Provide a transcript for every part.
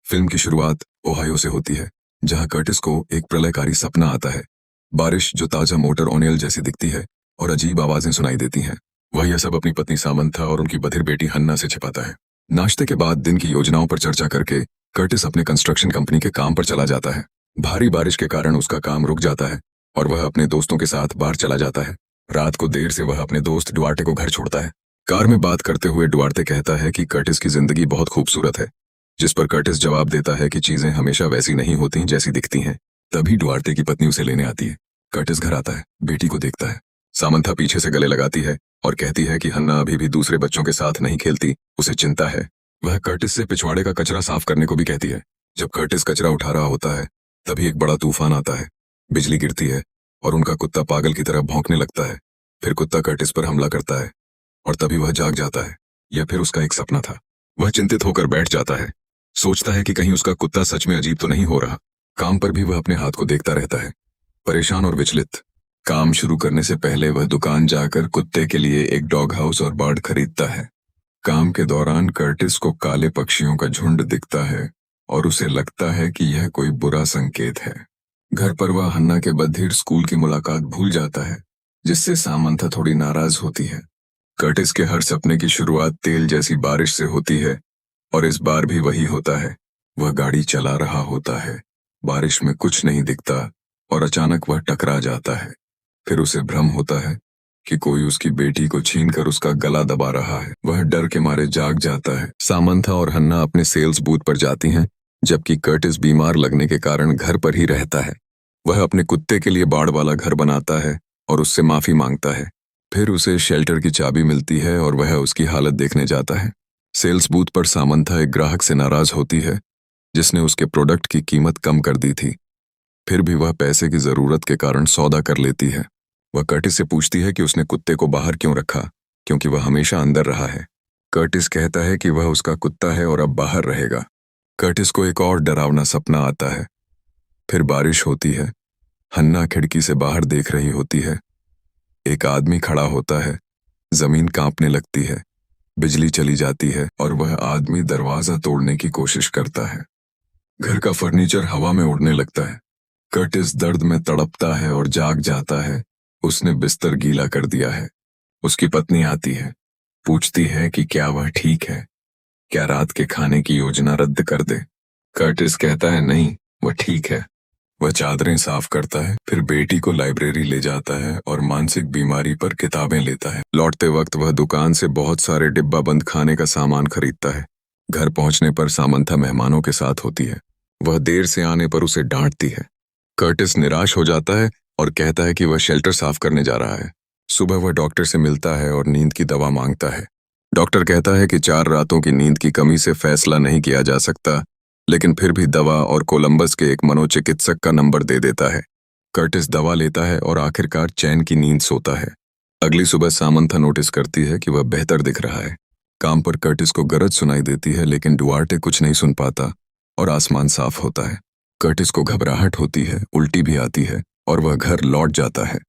Film की शुरुआत Ohio से होती है, जहां कर्टिस को एक प्रलयकारी सपना आता है। बारिश जो ताजा मोटर ओनियल जैसी दिखती है और अजीब आवाजें सुनाई देती हैं। वह यह सब अपनी पत्नी सामंथा और उनकी बधिर बेटी हन्ना से छिपाता है। नाश्ते के बाद दिन की योजनाओं पर चर्चा करके कर्टिस अपने कंस्ट्रक्शन कंपनी के काम पर चला जाता है। भारी बारिश के कारण उसका काम रुक जाता है और वह अपने दोस्तों के साथ बाहर चला जाता है। रात को देर से वह अपने दोस्त डुआर्टे को घर छोड़ता है। कार में बात करते हुए डुआर्टे कहता है कि कर्टिस की जिंदगी बहुत खूबसूरत है, जिस पर कर्टिस जवाब देता है कि चीजें हमेशा वैसी नहीं होती जैसी दिखती हैं। तभी डुआर्टे की पत्नी उसे लेने आती है। कर्टिस घर आता है, बेटी को देखता है। सामंथा पीछे से गले लगाती है और कहती है कि हन्ना अभी भी दूसरे बच्चों के साथ नहीं खेलती, उसे चिंता है। वह कर्टिस से पिछवाड़े का कचरा साफ करने को भी कहती है। जब कर्टिस कचरा उठा रहा होता है, तभी एक बड़ा तूफान आता है। बिजली गिरती है और उनका कुत्ता पागल की तरह भौंकने लगता है। फिर कुत्ता कर्टिस पर हमला करता है और तभी वह जाग जाता है। यह फिर उसका एक सपना था। वह चिंतित होकर बैठ जाता है, सोचता है कि कहीं उसका कुत्ता सच में अजीब तो नहीं हो रहा। काम पर भी वह अपने हाथ को देखता रहता है, परेशान और विचलित। काम शुरू करने से पहले वह दुकान जाकर कुत्ते के लिए एक डॉग हाउस और बाड़ खरीदता है। काम के दौरान कर्टिस को काले पक्षियों का झुंड दिखता है और उसे लगता है कि यह कोई बुरा संकेत है। घर पर वह हन्ना के बधिर स्कूल की मुलाकात भूल जाता है, जिससे सामंथा थोड़ी नाराज होती है। कर्टिस के हर सपने की शुरुआत तेल जैसी बारिश से होती है और इस बार भी वही होता है। वह गाड़ी चला रहा होता है, बारिश में कुछ नहीं दिखता और अचानक वह टकरा जाता है। फिर उसे भ्रम होता है कि कोई उसकी बेटी को छीनकर उसका गला दबा रहा है। वह डर के मारे जाग जाता है। सामंथा और हन्ना अपने सेल्स बूथ पर जाती हैं, जबकि कर्टिस बीमार लगने के कारण घर पर ही रहता है। वह अपने कुत्ते के लिए बाड़ वाला घर बनाता है और उससे माफी मांगता है। फिर उसे शेल्टर की चाबी मिलती है और वह उसकी हालत देखने जाता है। सेल्स बूथ पर सामंथा एक ग्राहक से नाराज होती है, जिसने उसके प्रोडक्ट की कीमत कम कर दी थी। फिर भी वह पैसे की जरूरत के कारण सौदा कर लेती है। वह कर्टिस से पूछती है कि उसने कुत्ते को बाहर क्यों रखा, क्योंकि वह हमेशा अंदर रहा है। कर्टिस कहता है कि वह उसका कुत्ता है और अब बाहर रहेगा। कर्टिस को एक और डरावना सपना आता है। फिर बारिश होती है। हन्ना खिड़की से बाहर देख रही होती है। एक आदमी खड़ा होता है। जमीन कांपने लगती है। बिजली चली जाती है और वह आदमी दरवाजा तोड़ने की कोशिश करता है। घर का फर्नीचर हवा में उड़ने लगता है। कर्टिस दर्द में तड़पता है और जाग जाता है। उसने बिस्तर गीला कर दिया है। उसकी पत्नी आती है, पूछती है कि क्या वह ठीक है, क्या रात के खाने की योजना रद्द कर दे। कर्टिस कहता है नहीं, वह ठीक है। वह चादरें साफ करता है, फिर बेटी को लाइब्रेरी ले जाता है और मानसिक बीमारी पर किताबें लेता है। लौटते वक्त वह दुकान से बहुत सारे डिब्बा बंद खाने का सामान खरीदता है। घर पहुंचने पर सामंथा मेहमानों के साथ होती है। वह देर से आने पर उसे डांटती है। कर्टिस निराश हो जाता है और कहता है कि वह शेल्टर साफ करने जा रहा है। सुबह वह डॉक्टर से मिलता है और नींद की दवा मांगता है। डॉक्टर कहता है कि 4 रातों की नींद की कमी से फैसला नहीं किया जा सकता, लेकिन फिर भी दवा और कोलंबस के एक मनोचिकित्सक का नंबर दे देता है। कर्टिस दवा लेता है और आखिरकार चैन की नींद सोता है। अगली सुबह सामंथा नोटिस करती है कि वह बेहतर दिख रहा है। काम पर कर्टिस को गरज सुनाई देती है, लेकिन डुआर्टे कुछ नहीं सुन पाता और आसमान साफ होता है। कर्टिस को घबराहट होती है, उल्टी भी आती है और वह घर लौट जाता है।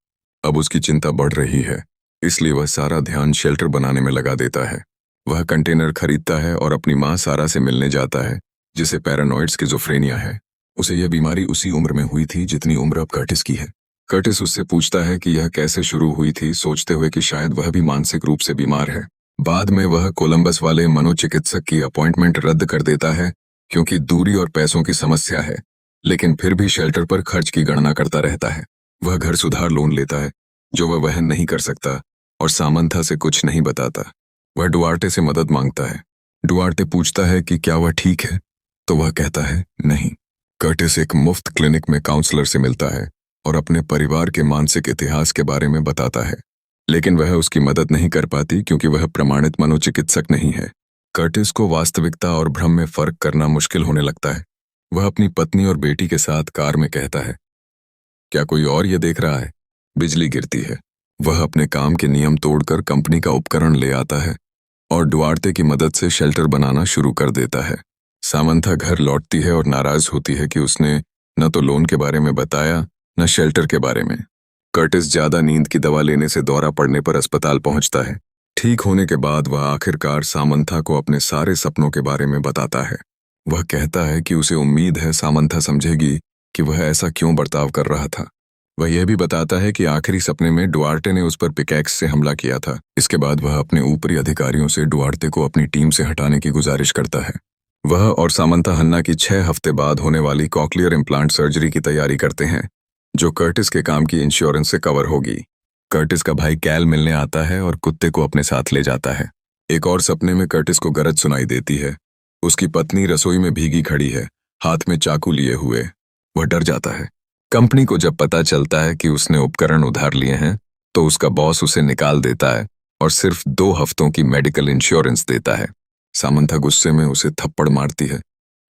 अब उसकी चिंता बढ़ रही है, इसलिए वह सारा ध्यान शेल्टर बनाने में लगा देता है। वह कंटेनर खरीदता है और अपनी माँ सारा से मिलने जाता है, जिसे पैरानॉइड स्किज़ोफ्रेनिया है। उसे यह बीमारी उसी उम्र में हुई थी जितनी उम्र अब कर्टिस की है। कर्टिस उससे पूछता है कि यह कैसे शुरू हुई थी, सोचते हुए कि शायद वह भी मानसिक रूप से बीमार है। बाद में वह कोलंबस वाले मनोचिकित्सक की अपॉइंटमेंट रद्द कर देता है, क्योंकि दूरी और पैसों की समस्या है, लेकिन फिर भी शेल्टर पर खर्च की गणना करता रहता है। वह घर सुधार लोन लेता है, जो वह वहन नहीं कर सकता, और सामंथा से कुछ नहीं बताता। वह डुआर्टे से मदद मांगता है। डुआर्टे पूछता है कि क्या वह ठीक है, तो वह कहता है नहीं। कर्टिस एक मुफ्त क्लिनिक में काउंसलर से मिलता है और अपने परिवार के मानसिक इतिहास के बारे में बताता है, लेकिन वह उसकी मदद नहीं कर पाती क्योंकि वह प्रमाणित मनोचिकित्सक नहीं है। कर्टिस को वास्तविकता और भ्रम में फर्क करना मुश्किल होने लगता है। वह अपनी पत्नी और बेटी के साथ कार में कहता है, क्या कोई और ये देख रहा है? बिजली गिरती है। वह अपने काम के नियम तोड़कर कंपनी का उपकरण ले आता है और डुआर्टे की मदद से शेल्टर बनाना शुरू कर देता है। सामंथा घर लौटती है और नाराज होती है कि उसने न तो लोन के बारे में बताया, न शेल्टर के बारे में। कर्टिस ज्यादा नींद की दवा लेने से दौरा पड़ने पर अस्पताल पहुंचता है। ठीक होने के बाद वह आखिरकार सामंथा को अपने सारे सपनों के बारे में बताता है। वह कहता है कि उसे उम्मीद है सामंथा समझेगी कि वह ऐसा क्यों बर्ताव कर रहा था। वह यह भी बताता है कि आखिरी सपने में डुआर्टे ने उस पर पिकैक्स से हमला किया था। इसके बाद वह अपने ऊपरी अधिकारियों से डुआर्टे को अपनी टीम से हटाने की गुजारिश करता है। वह और सामंथा हन्ना की 6 हफ्ते बाद होने वाली कॉकलियर इम्प्लांट सर्जरी की तैयारी करते हैं, जो कर्टिस के काम की इंश्योरेंस से कवर होगी। कर्टिस का भाई कैल मिलने आता है और कुत्ते को अपने साथ ले जाता है। एक और सपने में कर्टिस को गरज सुनाई देती है। उसकी पत्नी रसोई में भीगी खड़ी है, हाथ में चाकू लिए हुए। वह डर जाता है। कंपनी को जब पता चलता है कि उसने उपकरण उधार लिए हैं, तो उसका बॉस उसे निकाल देता है और सिर्फ 2 हफ्तों की मेडिकल इंश्योरेंस देता है। सामंथा गुस्से में उसे थप्पड़ मारती है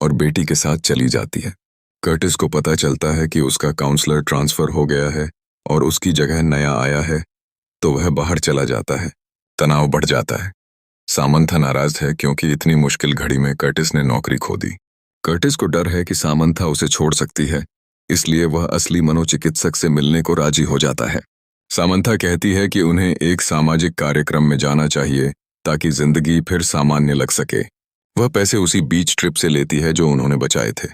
और बेटी के साथ चली जाती है। कर्टिस को पता चलता है कि उसका काउंसलर ट्रांसफर हो गया है और उसकी जगह नया आया है, तो वह बाहर चला जाता है। तनाव बढ़ जाता है। सामंथा नाराज है क्योंकि इतनी मुश्किल घड़ी में कर्टिस ने नौकरी खो दी। कर्टिस को डर है कि सामंथा उसे छोड़ सकती है, इसलिए वह असली मनोचिकित्सक से मिलने को राजी हो जाता है। सामंथा कहती है कि उन्हें एक सामाजिक कार्यक्रम में जाना चाहिए ताकि जिंदगी फिर सामान्य लग सके। वह पैसे उसी बीच ट्रिप से लेती है जो उन्होंने बचाए थे।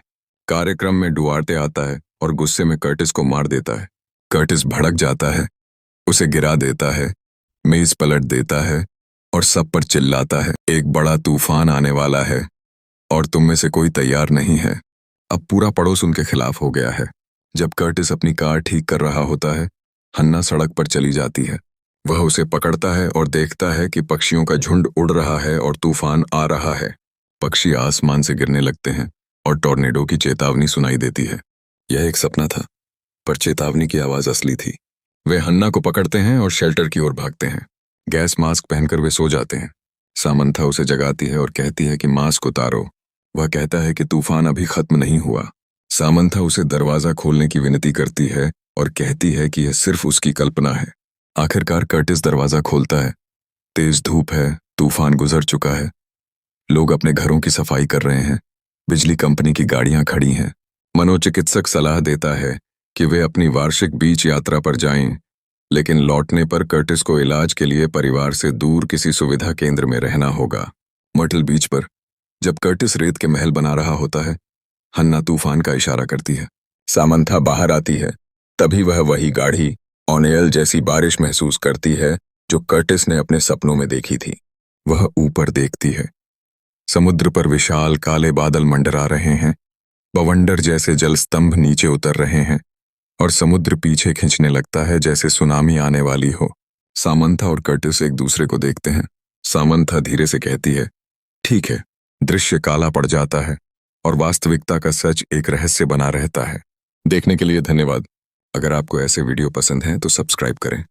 कार्यक्रम में डुआर्टे आता है और गुस्से में कर्टिस को मार देता है। कर्टिस भड़क जाता है, उसे गिरा देता है, मेज पलट देता है और सब पर चिल्लाता है, एक बड़ा तूफान आने वाला है और तुम में से कोई तैयार नहीं है। अब पूरा पड़ोस उनके खिलाफ हो गया है। जब कर्टिस अपनी कार ठीक कर रहा होता है, हन्ना सड़क पर चली जाती है। वह उसे पकड़ता है और देखता है कि पक्षियों का झुंड उड़ रहा है और तूफान आ रहा है। पक्षी आसमान से गिरने लगते हैं और टॉर्नेडो की चेतावनी सुनाई देती है। यह एक सपना था, पर चेतावनी की आवाज असली थी। वे हन्ना को पकड़ते हैं और शेल्टर की ओर भागते हैं। गैस मास्क पहनकर वे सो जाते हैं। सामंथा उसे जगाती है और कहती है कि मास्क उतारो। वह कहता है कि तूफान अभी खत्म नहीं हुआ। सामंथा उसे दरवाजा खोलने की विनती करती है और कहती है कि यह सिर्फ उसकी कल्पना है। आखिरकार कर्टिस दरवाजा खोलता है। तेज धूप है, तूफान गुजर चुका है। लोग अपने घरों की सफाई कर रहे हैं। बिजली कंपनी की गाड़ियां खड़ी हैं। मनोचिकित्सक सलाह देता है कि वे अपनी वार्षिक बीच यात्रा पर जाएं, लेकिन लौटने पर कर्टिस को इलाज के लिए परिवार से दूर किसी सुविधा केंद्र में रहना होगा। मर्टल बीच पर जब कर्टिस रेत के महल बना रहा होता है, हन्ना तूफान का इशारा करती है। सामंथा बाहर आती है। तभी वह वही गाढ़ी ओनेल जैसी बारिश महसूस करती है जो कर्टिस ने अपने सपनों में देखी थी। वह ऊपर देखती है। समुद्र पर विशाल काले बादल मंडरा रहे हैं। बवंडर जैसे जलस्तंभ नीचे उतर रहे हैं और समुद्र पीछे खींचने लगता है जैसे सुनामी आने वाली हो। सामंथा और कर्टिस एक दूसरे को देखते हैं। सामंथा धीरे से कहती है, ठीक है। दृश्य काला पड़ जाता है और वास्तविकता का सच एक रहस्य बना रहता है। देखने के लिए धन्यवाद। अगर आपको ऐसे वीडियो पसंद हैं तो सब्सक्राइब करें।